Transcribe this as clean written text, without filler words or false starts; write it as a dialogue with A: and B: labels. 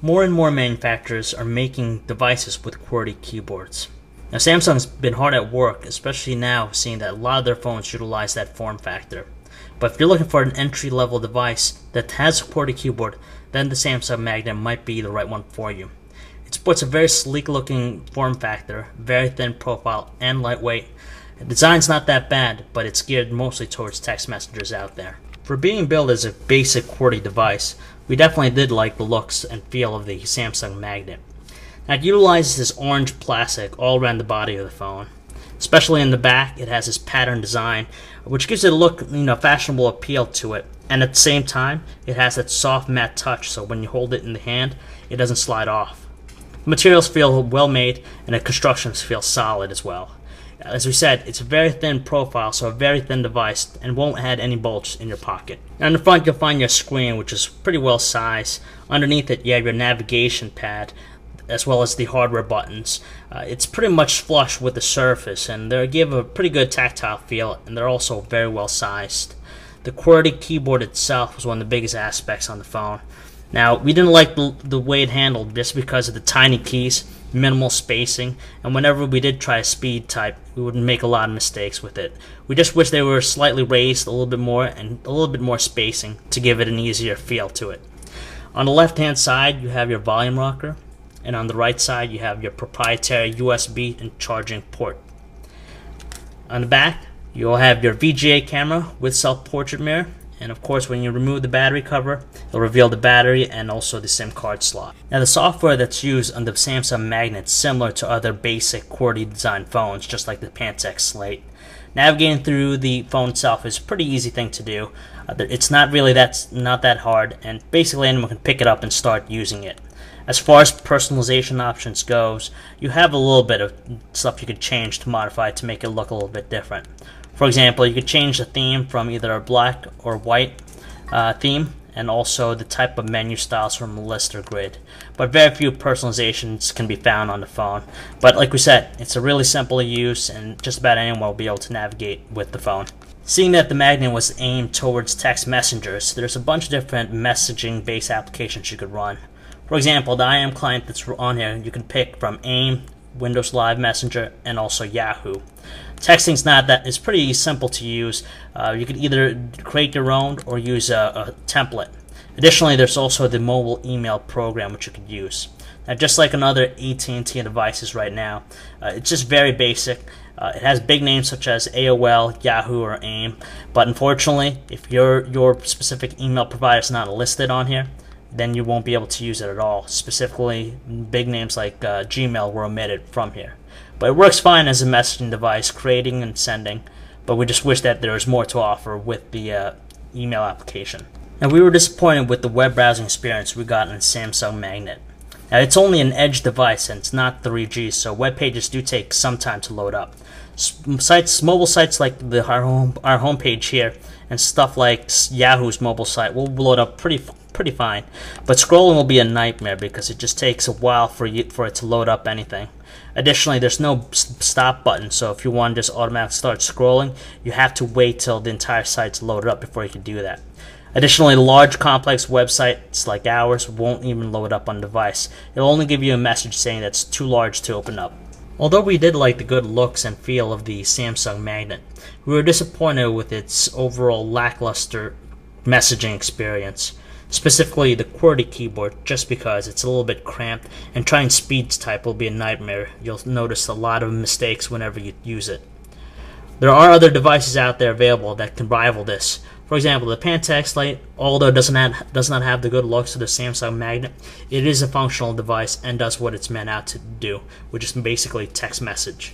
A: More and more manufacturers are making devices with QWERTY keyboards. Now, Samsung's been hard at work, especially now seeing that a lot of their phones utilize that form factor. But if you're looking for an entry-level device that has a QWERTY keyboard, then the Samsung Magnet might be the right one for you. It sports a very sleek-looking form factor, very thin profile, and lightweight. The design's not that bad, but it's geared mostly towards text messengers out there. For being billed as a basic QWERTY device, we definitely did like the looks and feel of the Samsung Magnet. Now, it utilizes this orange plastic all around the body of the phone. Especially in the back, it has this pattern design, which gives it a look, fashionable appeal to it. And at the same time, it has that soft matte touch, so when you hold it in the hand, it doesn't slide off. The materials feel well made, and the constructions feel solid as well. As we said, it's a very thin profile, so a very thin device, and won't add any bulge in your pocket. Now in the front, you'll find your screen, which is pretty well sized. Underneath it, you have your navigation pad, as well as the hardware buttons. It's pretty much flush with the surface, and they give a pretty good tactile feel, and they're also very well sized. The QWERTY keyboard itself was one of the biggest aspects on the phone. Now, we didn't like the way it handled just because of the tiny keys, minimal spacing, and whenever we did try a speed type, we would make a lot of mistakes with it. We just wish they were slightly raised a little bit more and a little bit more spacing to give it an easier feel to it. On the left hand side, you have your volume rocker, and on the right side, you have your proprietary USB and charging port. On the back, you'll have your VGA camera with self-portrait mirror, and of course, when you remove the battery cover, it'll reveal the battery and also the SIM card slot. Now, the software that's used on the Samsung Magnet is similar to other basic QWERTY design phones, just like the Pantech Slate. Navigating through the phone itself is a pretty easy thing to do. It's not that hard, and basically anyone can pick it up and start using it. As far as personalization options goes, you have a little bit of stuff you could change to modify to make it look a little bit different. For example, you could change the theme from either a black or white theme, and also the type of menu styles from a list or grid. But very few personalizations can be found on the phone. But like we said, it's a really simple to use, and just about anyone will be able to navigate with the phone. Seeing that the Magnet was aimed towards text messengers, there's a bunch of different messaging-based applications you could run. For example, the IM client that's on here, you can pick from AIM, Windows Live Messenger, and also Yahoo. It's pretty simple to use. You could either create your own or use a template. Additionally, there's also the mobile email program which you could use. Now, just like on other AT&T devices right now, it's just very basic. It has big names such as AOL, Yahoo, or AIM, but unfortunately, if your specific email provider is not listed on here, then you won't be able to use it at all. Specifically, big names like Gmail were omitted from here. But it works fine as a messaging device, creating and sending, but we just wish that there was more to offer with the email application. Now, we were disappointed with the web browsing experience we got on the Samsung Magnet. Now, it's only an edge device and it's not 3G, so web pages do take some time to load up. Mobile sites like our homepage here, and stuff like Yahoo's mobile site will load up pretty fine, but scrolling will be a nightmare because it just takes a while for it to load up anything. Additionally, there's no stop button, so if you want to just automatically start scrolling, you have to wait till the entire site's loaded up before you can do that. Additionally, large complex websites like ours won't even load up on the device. It'll only give you a message saying that's too large to open up. Although we did like the good looks and feel of the Samsung Magnet, we were disappointed with its overall lackluster messaging experience. Specifically the QWERTY keyboard, just because it's a little bit cramped, and trying speed type will be a nightmare. You'll notice a lot of mistakes whenever you use it. There are other devices out there available that can rival this. For example, the Pantech Slate, although it does not have the good looks of the Samsung Magnet, it is a functional device and does what it's meant out to do, which is basically text message.